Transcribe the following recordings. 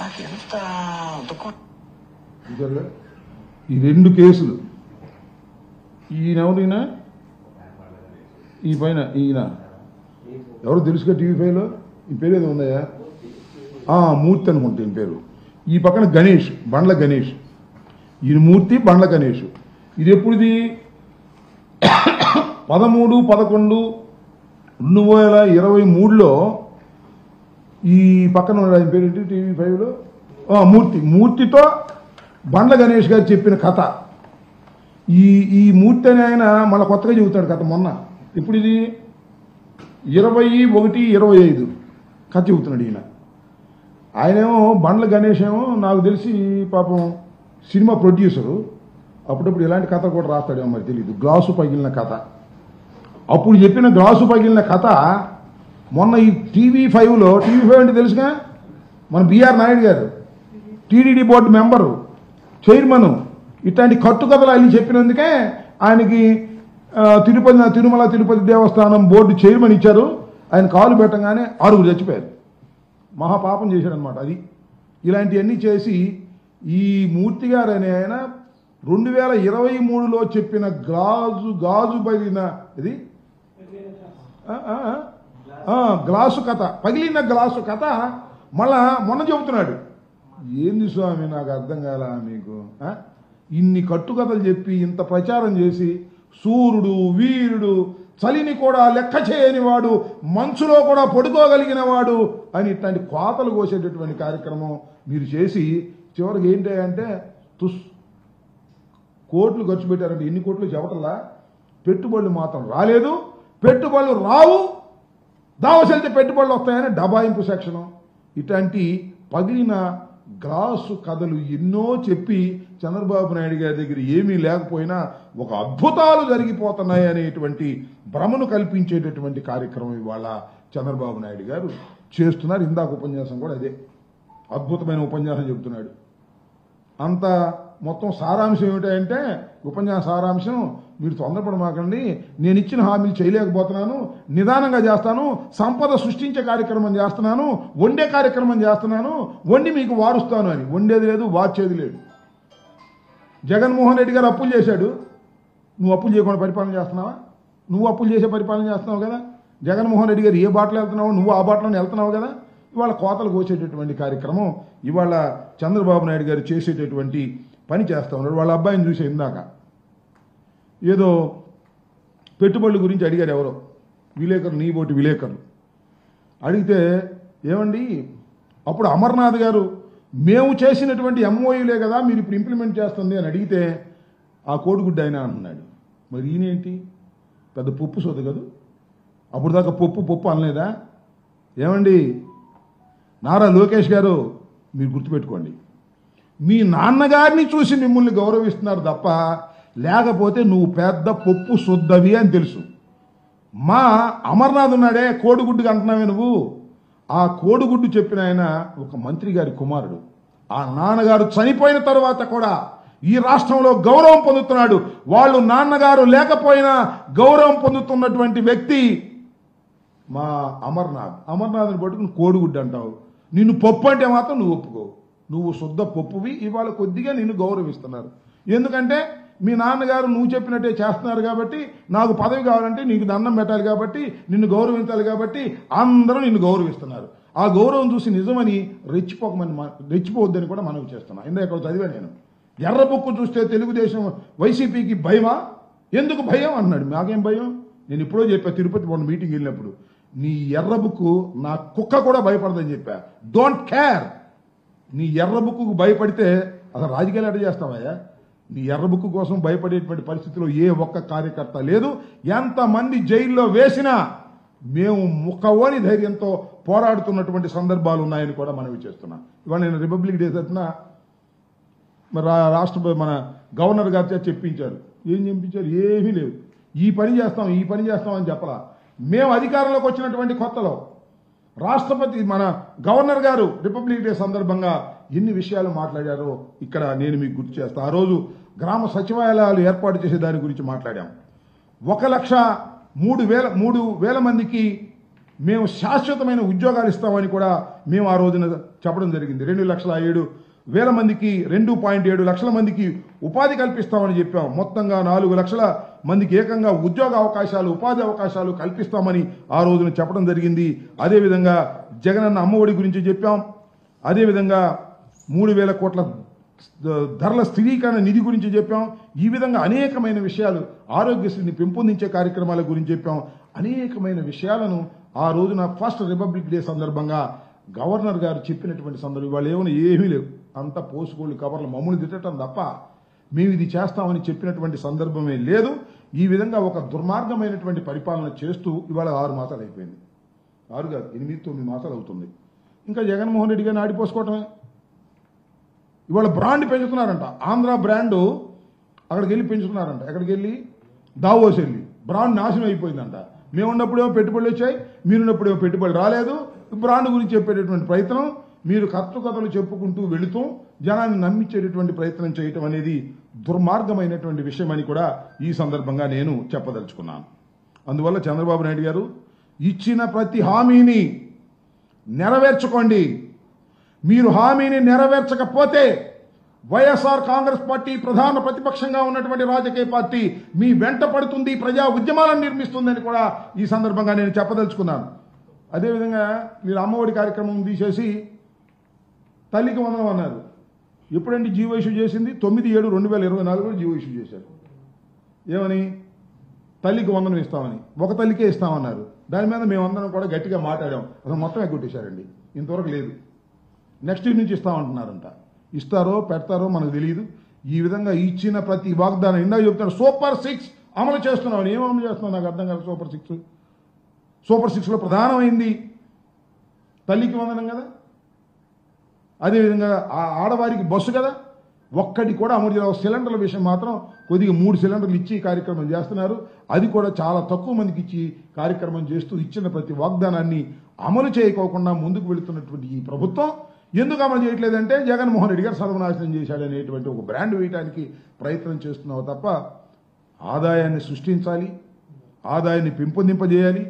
నాకు ఎంత దుఃఖం. ఈ రెండు కేసులు, ఈయనెవరైనా ఈ పైన ఈయన ఎవరు తెలుసుగా టీవీ5లో ఈ పేరు ఏదో ఉందయ్యా, మూర్తి అనుకుంటా ఈ పేరు. ఈ పక్కన గణేష్, బండ్ల గణేష్. ఈయన మూర్తి, బండ్ల గణేష్. ఇది ఎప్పుడుది? 13/11/2023లో ఈ పక్కన ఆయన పేరు ఏంటి టీవీ5లో, మూర్తితో బండ్ల గణేష్ గారు చెప్పిన కథ. ఈ మూర్తి అని ఆయన మళ్ళీ కొత్తగా చెబుతాడు కథ. మొన్న ఇప్పుడు ఇది 21/25 కథ చెబుతున్నాడు ఈయన. ఆయనేమో బండ్ల గణేష్ ఏమో నాకు తెలిసి పాపం సినిమా ప్రొడ్యూసరు, అప్పుడప్పుడు ఇలాంటి కథ కూడా రాస్తాడేమో మరి తెలియదు. గ్లాసు పగిలిన కథ. అప్పుడు చెప్పిన గ్లాసు పగిలిన కథ మొన్న ఈ టీవీ5లో, టీవీ5 అంటే తెలుసుగా మన బిఆర్ నాయుడు గారు, టీడీడీ బోర్డు మెంబరు, చైర్మన్, ఇట్లాంటి కట్టుకథలు అల్లి చెప్పినందుకే ఆయనకి తిరుమల తిరుపతి దేవస్థానం బోర్డు చైర్మన్ ఇచ్చారు. ఆయన కాలు పెట్టగానే 6 చచ్చిపోయారు. మహాపాపం చేశాడనమాట. అది ఇలాంటివన్నీ చేసి ఈ మూర్తి గారు అనే ఆయన 2023లో చెప్పిన గాజు పగిలిన ఇది గ్లాసు కథ, పగిలిన గ్లాసు కథ మళ్ళా మొన్న చెబుతున్నాడు. ఏంది స్వామి నాకు అర్థం కాల మీకు? ఇన్ని కట్టుకథలు చెప్పి ఇంత ప్రచారం చేసి సూర్యుడు వీరుడు, చలిని కూడా లెక్క చేయని వాడు, మంచులో కూడా పడుకోగలిగిన వాడు అని ఇట్లాంటి కోతలు కోసేటటువంటి కార్యక్రమం మీరు చేసి చివరికి ఏంటి అంటే కోట్లు ఖర్చు పెట్టారంటే ఎన్ని కోట్లు చెప్పటల్లా, పెట్టుబడులు మాత్రం రాలేదు, పెట్టుబడులు రావు, దావసెళ్తే పెట్టుబడులు వస్తాయని డబాయింపు సెక్షను. ఇట్లాంటి పగిలిన గ్లాసు కథలు ఎన్నో చెప్పి చంద్రబాబు నాయుడు గారి దగ్గర ఏమీ లేకపోయినా ఒక అద్భుతాలు జరిగిపోతున్నాయి అనేటువంటి భ్రమను కల్పించేటటువంటి కార్యక్రమం ఇవాళ చంద్రబాబు నాయుడు గారు చేస్తున్నారు. ఇందాక ఉపన్యాసం కూడా అదే అద్భుతమైన ఉపన్యాసం చెబుతున్నాడు. అంత మొత్తం సారాంశం ఏమిటంటే, ఉపన్యాస సారాంశం, మీరు తొందరపడమాకండి, నేను ఇచ్చిన హామీలు చేయలేకపోతున్నాను, నిదానంగా చేస్తాను, సంపద సృష్టించే కార్యక్రమం చేస్తున్నాను, వండే కార్యక్రమం చేస్తున్నాను, వండి మీకు వారుస్తాను అని. వండేది లేదు, వార్చేది లేదు. జగన్మోహన్ రెడ్డి గారు అప్పులు చేశాడు, నువ్వు అప్పులు చేయకుండా పరిపాలన చేస్తున్నావా? నువ్వు అప్పులు చేసే పరిపాలన చేస్తున్నావు కదా. జగన్మోహన్ రెడ్డి గారు ఏ బాటలో వెళ్తున్నావు, నువ్వు ఆ బాటలోనే వెళ్తున్నావు కదా. ఇవాళ కోతలు కోసేటటువంటి కార్యక్రమం ఇవాళ చంద్రబాబు నాయుడు గారు చేసేటటువంటి పని చేస్తూ ఉన్నాడు. వాళ్ళ అబ్బాయిని చూసే ఇందాక ఏదో పెట్టుబడుల గురించి అడిగారు ఎవరో విలేకరులు, నీ బోటి విలేకరులు అడిగితే, ఏమండి అప్పుడు అమర్నాథ్ గారు మేము చేసినటువంటి ఎంఓయూలే కదా మీరు ఇప్పుడు ఇంప్లిమెంట్ చేస్తుంది అని అడిగితే, ఆ కోడిగుడ్డ అయినా అంటున్నాడు. మరి ఈయనేంటి పెద్ద పప్పు సోదు కదా, అప్పుడు దాకా పప్పు అనలేదా? ఏమండి నారా లోకేష్ గారు, మీరు గుర్తుపెట్టుకోండి, మీ నాన్నగారిని చూసి మిమ్మల్ని గౌరవిస్తున్నారు తప్ప, లేకపోతే నువ్వు పెద్ద పప్పు శుద్ధవి అని తెలుసు. మా అమర్నాథ్ ఉన్నాడే, కోడిగుడ్డుగా అంటున్నావే నువ్వు, ఆ కోడిగుడ్డు చెప్పిన ఆయన ఒక మంత్రి గారి కుమారుడు. ఆ నాన్నగారు చనిపోయిన తర్వాత కూడా ఈ రాష్ట్రంలో గౌరవం పొందుతున్నాడు. వాళ్ళు నాన్నగారు లేకపోయినా గౌరవం పొందుతున్నటువంటి వ్యక్తి మా అమర్నాథ్ని పట్టుకుని కోడిగుడ్డు అంటావు. నిన్ను పప్పు అంటే మాత్రం నువ్వు ఒప్పుకోవు. నువ్వు శుద్ధ పప్పువి. ఇవాళ కొద్దిగా నిన్ను గౌరవిస్తున్నారు. ఎందుకంటే మీ నాన్నగారు నువ్వు చెప్పినట్టే చేస్తున్నారు కాబట్టి, నాకు పదవి కావాలంటే నీకు దండం పెట్టాలి కాబట్టి, నిన్ను గౌరవించాలి కాబట్టి అందరూ నిన్ను గౌరవిస్తున్నారు. ఆ గౌరవం చూసి నిజమని రెచ్చిపోవద్దని కూడా మనవి చేస్తున్నా. ఇందా ఇక్కడ చదివా నేను, ఎర్ర బుక్కు చూస్తే తెలుగుదేశం వైసీపీకి భయమా? ఎందుకు భయం అన్నాడు. నాకేం భయం? నేను ఇప్పుడో చెప్పా, తిరుపతి మొన్న మీటింగ్ వెళ్ళినప్పుడు, నీ ఎర్ర బుక్కు నా కుక్క కూడా భయపడదని చెప్పా. Don't care. నీ ఎర్ర బుక్కు భయపడితే అసలు రాజకీయాలు ఎట్లా చేస్తావయ్యా? నీ ఎర్ర బుక్కు కోసం భయపడేటువంటి పరిస్థితిలో ఏ ఒక్క కార్యకర్త లేదు. ఎంతమంది జైల్లో వేసినా మేము ముక్కవోని ధైర్యంతో పోరాడుతున్నటువంటి సందర్భాలు ఉన్నాయని కూడా మనవి చేస్తున్నాం. ఇవాళ నేను రిపబ్లిక్ డే తరఫున మరి రాష్ట్ర మన గవర్నర్ గారి చేత చెప్పించారు. ఏం చెప్పించారు? ఏమీ లేవు. ఈ పని చేస్తాం అని చెప్పలా. మేము అధికారంలోకి వచ్చినటువంటి కొత్తలో రాష్ట్రపతి మన గవర్నర్ గారు రిపబ్లిక్ డే సందర్భంగా ఎన్ని విషయాలు మాట్లాడారో ఇక్కడ నేను మీకు గుర్తు చేస్తాను. ఆ రోజు గ్రామ సచివాలయాలు ఏర్పాటు చేసే దాని గురించి మాట్లాడాం. 1,03,000 మందికి మేము శాశ్వతమైన ఉద్యోగాలు ఇస్తామని కూడా మేము ఆ రోజున చెప్పడం జరిగింది. 2,07,000 మందికి 2.7 లక్షల మందికి ఉపాధి కల్పిస్తామని చెప్పాం. మొత్తంగా 4 లక్షల మందికి ఏకంగా ఉద్యోగ అవకాశాలు, ఉపాధి అవకాశాలు కల్పిస్తామని ఆ రోజున చెప్పడం జరిగింది. అదేవిధంగా జగనన్న అమ్మఒడి గురించి చెప్పాం. అదేవిధంగా 3,000 కోట్ల ధరల స్థిరీకరణ నిధి గురించి చెప్పాం. ఈ విధంగా అనేకమైన విషయాలు, ఆరోగ్యశ్రీని పెంపొందించే కార్యక్రమాల గురించి చెప్పాం. అనేకమైన విషయాలను ఆ రోజున ఫస్ట్ రిపబ్లిక్ డే సందర్భంగా గవర్నర్ గారు చెప్పినటువంటి సందర్భం వాళ్ళు ఏమీ లేవు, అంత పోసుకోళ్ళు కవర్లు మమ్మల్ని తిట్టడం తప్ప మేము ఇది చేస్తామని చెప్పినటువంటి సందర్భమే లేదు. ఈ విధంగా ఒక దుర్మార్గమైనటువంటి పరిపాలన చేస్తూ ఇవాళ 6 మాసాలు అయిపోయింది. 6 కాదు, 8-9 మాసాలు అవుతుంది. ఇంకా జగన్మోహన్ రెడ్డి గారిని ఆడిపోసుకోవటమే. ఇవాళ బ్రాండ్ పెంచుతున్నారంట. ఆంధ్ర బ్రాండు అక్కడికి వెళ్ళి పెంచుతున్నారంట. ఎక్కడికి వెళ్ళి? దావోస్ వెళ్ళి. బ్రాండ్ నాశనం అయిపోయిందంట. మేమున్నప్పుడేమో పెట్టుబడులు వచ్చాయి, మీరున్నప్పుడేమో పెట్టుబడులు రాలేదు. బ్రాండ్ గురించి చెప్పేటటువంటి ప్రయత్నం, మీరు కథలు చెప్పుకుంటూ వెళుతూ జనాన్ని నమ్మించేటటువంటి ప్రయత్నం చేయటం అనేది దుర్మార్గమైనటువంటి విషయం అని కూడా ఈ సందర్భంగా నేను చెప్పదలుచుకున్నాను. అందువల్ల చంద్రబాబు నాయుడు గారు ఇచ్చిన ప్రతి హామీని నెరవేర్చుకోండి. మీరు హామీని నెరవేర్చకపోతే వైఎస్ఆర్ కాంగ్రెస్ పార్టీ ప్రధాన ప్రతిపక్షంగా ఉన్నటువంటి రాజకీయ పార్టీ మీ వెంట పడుతుంది, ప్రజా ఉద్యమాలను నిర్మిస్తుందని కూడా ఈ సందర్భంగా నేను చెప్పదలుచుకున్నాను. అదేవిధంగా మీరు అమ్మఒడి కార్యక్రమం తీసేసి తల్లికి వందనం అన్నారు. ఎప్పుడంటే జీవో ఇష్యూ చేసింది? 9/7/2024 జీవో ఇష్యూ చేశారు. ఏమని? తల్లికి వందనం ఇస్తామని. ఒక తల్లికే ఇస్తామన్నారు. దాని మీద మేమందరం కూడా గట్టిగా మాట్లాడాం. అసలు మొత్తం ఎగ్గొట్టేశారండి. ఇంతవరకు లేదు. నెక్స్ట్ ఇయర్ నుంచి ఇస్తామంటున్నారంట. ఇస్తారో పెడతారో మనకు తెలియదు. ఈ విధంగా ఇచ్చిన ప్రతి వాగ్దానం, ఇందాక చెప్తాను సూపర్ 6 అమలు చేస్తున్నామని. ఏం అమలు చేస్తున్నాం నాకు అర్థం కాదు. సూపర్ 6లో ప్రధానమైంది తల్లికి వందనం కదా, అదేవిధంగా ఆడవారికి బస్సు కదా. ఒక్కటి కూడా అమలు చేయాలి. సిలిండర్ల విషయం మాత్రం కొద్దిగా 3 సిలిండర్లు ఇచ్చి కార్యక్రమం చేస్తున్నారు. అది కూడా చాలా తక్కువ మందికి ఇచ్చి కార్యక్రమం చేస్తూ ఇచ్చిన ప్రతి వాగ్దానాన్ని అమలు చేయకోకుండా ముందుకు వెళుతున్నటువంటి ఈ ప్రభుత్వం ఎందుకు అమలు చేయట్లేదంటే జగన్మోహన్ రెడ్డి గారు సర్వనాశనం చేశాడనేటువంటి ఒక బ్రాండ్ వేయడానికి ప్రయత్నం చేస్తున్నావు తప్ప ఆదాయాన్ని సృష్టించాలి, ఆదాయాన్ని పెంపొందింపజేయాలి,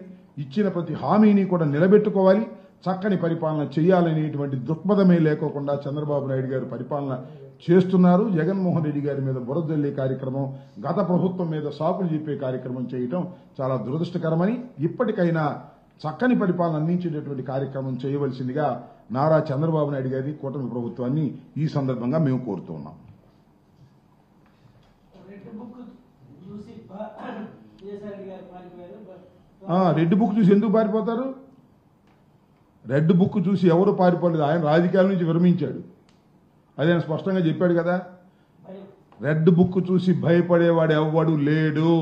ఇచ్చిన ప్రతి హామీని కూడా నిలబెట్టుకోవాలి, చక్కని పరిపాలన చేయాలనేటువంటి దృక్పథమే లేకోకుండా చంద్రబాబు నాయుడు గారు పరిపాలన చేస్తున్నారు. జగన్మోహన్ రెడ్డి గారి మీద బురదల్లే కార్యక్రమం, గత ప్రభుత్వం మీద సాకులు చెప్పే కార్యక్రమం చేయటం చాలా దురదృష్టకరమని, ఇప్పటికైనా చక్కని పరిపాలన అందించేటటువంటి కార్యక్రమం చేయవలసిందిగా నారా చంద్రబాబు నాయుడు గారి కూటమి ప్రభుత్వాన్ని ఈ సందర్భంగా మేము కోరుతూ ఉన్నాం. రెడ్ బుక్ చూసి ఎందుకు పారిపోతారు? రెడ్ బుక్ చూసి ఎవరు పారిపోలేదు. ఆయన రాజకీయాల నుంచి విరమించాడు. అది ఆయన స్పష్టంగా చెప్పాడు కదా. రెడ్ బుక్ చూసి భయపడేవాడు ఎవ్వడు లేడు.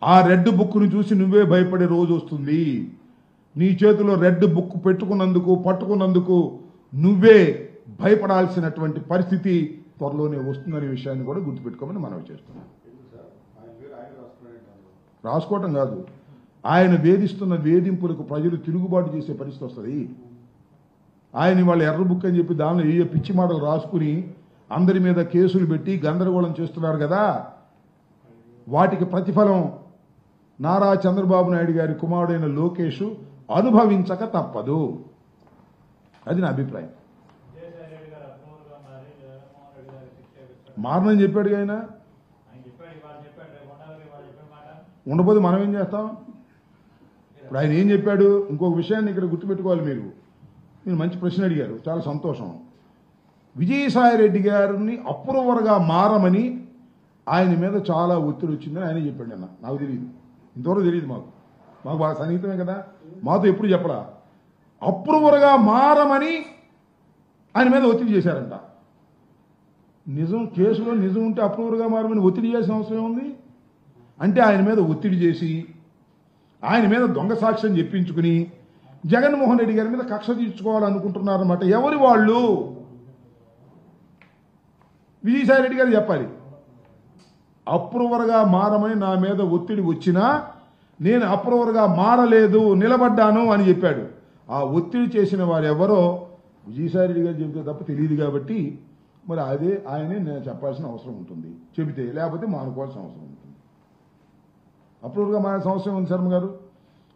ఆ రెడ్ బుక్ను చూసి నువ్వే భయపడే రోజు వస్తుంది. నీ చేతిలో రెడ్ బుక్ పెట్టుకున్నందుకు, పట్టుకున్నందుకు నువ్వే భయపడాల్సినటువంటి పరిస్థితి త్వరలోనే వస్తుందనే విషయాన్ని కూడా గుర్తుపెట్టుకోమని మనవి చేస్తున్నాం. రాసుకోవటం కాదు, ఆయన వేధిస్తున్న వేధింపులకు ప్రజలు తిరుగుబాటు చేసే పరిస్థితి వస్తుంది. ఆయన వాళ్ళ ఎర్ర బుక్ అని చెప్పి దానిలో ఏ పిచ్చి మాటలు రాసుకుని అందరి మీద కేసులు పెట్టి గందరగోళం చేస్తున్నారు కదా. వాటికి ప్రతిఫలం నారా చంద్రబాబు నాయుడు గారి కుమారుడైన లోకేష్ అనుభవించక తప్పదు. అది నా అభిప్రాయం. మారనని చెప్పాడు ఆయన. ఉండబోదు మనం ఏం చేస్తాం? ఇప్పుడు ఆయన ఏం చెప్పాడు? ఇంకొక విషయాన్ని ఇక్కడ గుర్తుపెట్టుకోవాలి. మీరు మంచి ప్రశ్న అడిగారు, చాలా సంతోషం. విజయసాయి రెడ్డి గారిని అప్రూవర్గా మారమని ఆయన మీద చాలా ఒత్తిడి వచ్చిందని ఆయన చెప్పాడు. అన్న నాకు తెలియదు, ఇంతవరకు తెలియదు. మాకు బాగా సన్నిహితమే కదా, మాతో ఎప్పుడు చెప్పడా. అప్రూవర్గా మారమని ఆయన మీద ఒత్తిడి చేశారంట. నిజం, కేసులో నిజం ఉంటే అప్రూవర్గా మారమని ఒత్తిడి చేసిన అవసరం ఉంది. అంటే ఆయన మీద ఒత్తిడి చేసి ఆయన మీద దొంగ సాక్ష్యం చెప్పించుకుని జగన్మోహన్ రెడ్డి గారి మీద కక్ష తీర్చుకోవాలనుకుంటున్నారన్నమాట. ఎవరి వాళ్ళు? విజయసాయి రెడ్డి గారు చెప్పాలి. అప్రూవర్గా మారమని నా మీద ఒత్తిడి వచ్చినా నేను అప్రూవర్గా మారలేదు, నిలబడ్డాను అని చెప్పాడు. ఆ ఒత్తిడి చేసిన వారు ఎవరో విజయసాయి రెడ్డి గారు చెబితే తప్ప తెలియదు. కాబట్టి మరి అదే ఆయనే నేను చెప్పాల్సిన అవసరం ఉంటుంది. చెబితే, లేకపోతే మానుకోవాల్సిన అవసరం ఉంటుంది. అప్రూవర్గా మారాల్సిన అవసరం ఉంది. శర్మ గారు,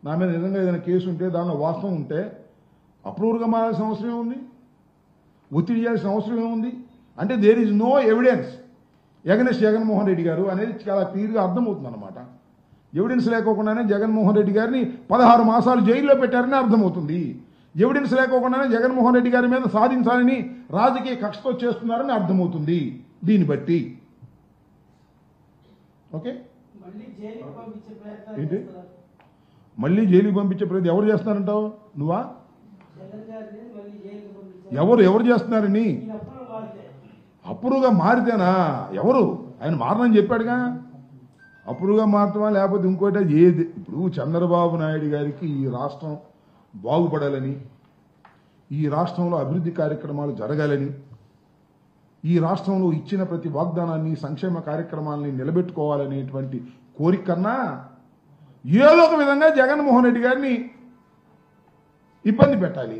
నా మీద నిజంగా ఏదైనా కేసు ఉంటే, దానిలో వాస్తవం ఉంటే అప్రూవర్గా మారాల్సిన అవసరం ఏముంది? ఒత్తిడి చేయాల్సిన అవసరం ఏముంది? అంటే there is no evidence against Jaganmohan Reddy garu అనేది చాలా క్లియర్గా అర్థమవుతుంది అనమాట. ఎవిడెన్స్ లేకోకుండానే జగన్మోహన్ రెడ్డి గారిని 16 మాసాలు జైల్లో పెట్టారని అర్థమవుతుంది. ఎవిడెన్స్ లేకోకుండానే జగన్మోహన్ రెడ్డి గారి మీద సాధించాలని రాజకీయ కక్షతో చేస్తున్నారని అర్థమవుతుంది దీన్ని బట్టి. ఓకే, ఏంటి మళ్ళీ జైలుకి పంపించే ప్రయత్నం ఎవరు చేస్తున్నారంటావు? నువ్వా? ఎవరు చేస్తున్నారని? అప్రూవ్గా మారితేనా? ఎవరు? ఆయన మారనని చెప్పాడుగా. అప్రూవ్గా మారుతామా లేకపోతే ఇంకోటి ఏది? ఇప్పుడు చంద్రబాబు నాయుడు గారికి ఈ రాష్ట్రం బాగుపడాలని, ఈ రాష్ట్రంలో అభివృద్ధి కార్యక్రమాలు జరగాలని, ఈ రాష్ట్రంలో ఇచ్చిన ప్రతి వాగ్దానాన్ని సంక్షేమ కార్యక్రమాలని నిలబెట్టుకోవాలనేటువంటి కోరిక కన్నా ఏదో ఒక విధంగా జగన్మోహన్ రెడ్డి గారిని ఇబ్బంది పెట్టాలి,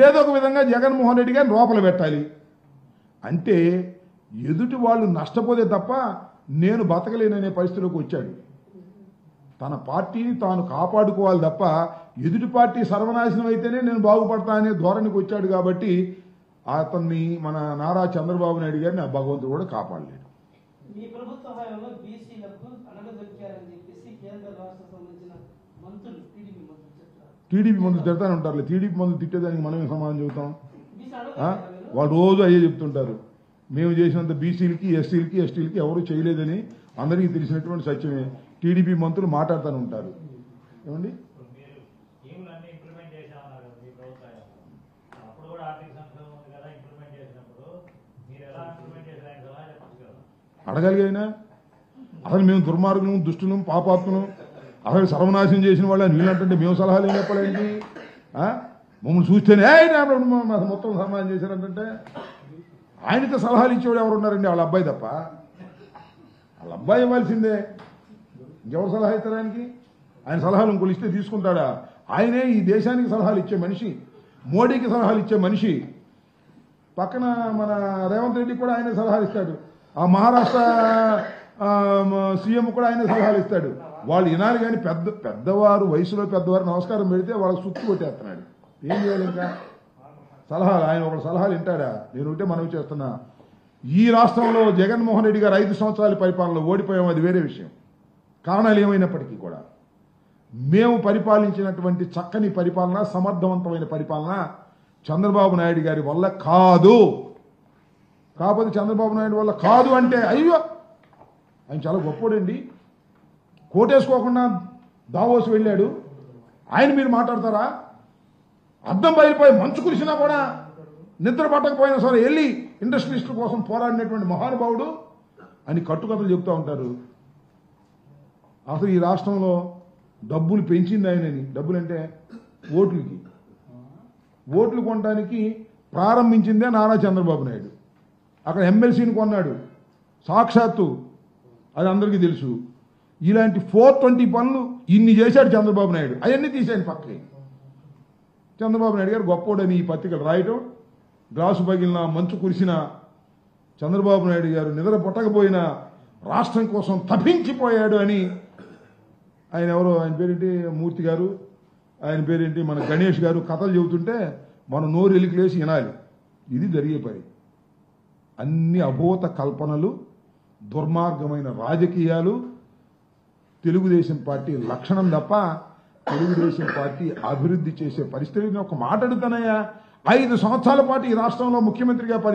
ఏదో ఒక విధంగా జగన్మోహన్ రెడ్డి గారిని లోపల పెట్టాలి. అంటే ఎదుటి వాళ్ళు నష్టపోతే తప్ప నేను బతకలేననే పరిస్థితిలోకి వచ్చాడు. తన పార్టీని తాను కాపాడుకోవాలి తప్ప ఎదుటి పార్టీ సర్వనాశనం అయితేనే నేను బాగుపడతా అనే ధోరణికి వచ్చాడు. కాబట్టి అతన్ని మన నారా చంద్రబాబు నాయుడు గారిని ఆ భగవంతుడు కూడా కాపాడలేడు. టీడీపీ మందులు తిడతానే ఉంటారు. టీడీపీ మందులు తిట్టేదానికి మనమే సమాధానం చెబుతాం? వాళ్ళు రోజు అయ్యే చెప్తుంటారు. మేము చేసినంత బీసీలకి, ఎస్సీలకి, ఎస్టీలకి ఎవరు చేయలేదని అందరికీ తెలిసినటువంటి సత్యమే. టీడీపీ మంత్రులు మాట్లాడుతూనే ఉంటారు. ఏమండి, అడగాలి అయినా అసలు మేము దుర్మార్గులం, దుష్టులం, పాపాత్ములం, అసలు సర్వనాశనం చేసిన వాళ్ళని వీళ్ళంటే మేము సలహాలు ఏం చెప్పాలండి? మమ్మల్ని చూస్తేనే మొత్తం సర్వనాశనం చేశారంటే ఆయనతో సలహాలు ఇచ్చేవాడు ఎవరు ఉన్నారండి? వాళ్ళ అబ్బాయి తప్ప. వాళ్ళ అబ్బాయి ఇవ్వాల్సిందే, ఇంకెవరు సలహా ఇస్తారు ఆయనకి? ఆయన సలహాలు ఇంకోళ్ళు ఇస్తే తీసుకుంటాడా? ఆయనే ఈ దేశానికి సలహాలు ఇచ్చే మనిషి, మోడీకి సలహాలు ఇచ్చే మనిషి. పక్కన మన రేవంత్ రెడ్డి కూడా ఆయనే సలహాలు ఇస్తాడు. ఆ మహారాష్ట్ర సీఎం కూడా ఆయనే సలహాలు ఇస్తాడు. వాళ్ళు వినాలి కానీ పెద్దవారు, వయసులో పెద్దవారు నమస్కారం పెడితే వాళ్ళకి సుత్తు కొట్టేస్తున్నాడు. ఏం చేయాలి ఇంకా? సలహాలు ఆయన ఒకటి సలహాలు వింటాడా? నేను ఉంటే మనవి చేస్తున్నా, ఈ రాష్ట్రంలో జగన్మోహన్ రెడ్డి గారు 5 సంవత్సరాల పరిపాలనలో ఓడిపోయాం, అది వేరే విషయం. కారణాలు ఏమైనప్పటికీ కూడా మేము పరిపాలించినటువంటి చక్కని పరిపాలన, సమర్థవంతమైన పరిపాలన చంద్రబాబు నాయుడు గారి వల్ల కాదు. కాకపోతే చంద్రబాబు నాయుడు వల్ల కాదు అంటే అయ్యో ఆయన చాలా గొప్పోడండి, కోటేసుకోకుండా దావోస్ వెళ్ళాడు, ఆయన మీరు మాట్లాడతారా? అద్దం బయలుపోయి మంచు కురిసినా కూడా నిద్ర పట్టకపోయినా సరే వెళ్ళి ఇండస్ట్రియలిస్టుల కోసం పోరాడినటువంటి మహానుభావుడు అని కట్టుకథలు చెప్తూ ఉంటారు. అసలు ఈ రాష్ట్రంలో డబ్బులు పెంచింది ఆయనని. డబ్బులు అంటే ఓట్లు కొనడానికి ప్రారంభించిందే నారా చంద్రబాబు నాయుడు. అక్కడ ఎమ్మెల్సీని కొన్నాడు సాక్షాత్తు, అది అందరికీ తెలుసు. ఇలాంటి 420 పనులు ఇన్ని చేశాడు చంద్రబాబు నాయుడు. అవన్నీ తీసేయండి పక్కకి. చంద్రబాబు నాయుడు గారు గొప్పోడని ఈ పత్రికలు రాయటం, గ్లాసు పగిలినా, మంచు కురిసినా, చంద్రబాబు నాయుడు గారు నిద్ర పుట్టకపోయినా రాష్ట్రం కోసం తప్పించిపోయాడు అని ఆయన ఎవరో, ఆయన పేరేంటి, మూర్తి గారు, ఆయన పేరేంటి, మన గణేష్ గారు కథలు చెబుతుంటే మనం నోరు ఎలికిలేసి వినాలి. ఇది జరిగే పని. అన్ని అభూత కల్పనలు, దుర్మార్గమైన రాజకీయాలు తెలుగుదేశం పార్టీ లక్షణం తప్ప తెలుగుదేశం పార్టీ అభివృద్ధి చేసే పరిస్థితిని ఒక మాట అడుగుతానయ్యా. 5 సంవత్సరాల పాటు ఈ రాష్ట్రంలో ముఖ్యమంత్రిగా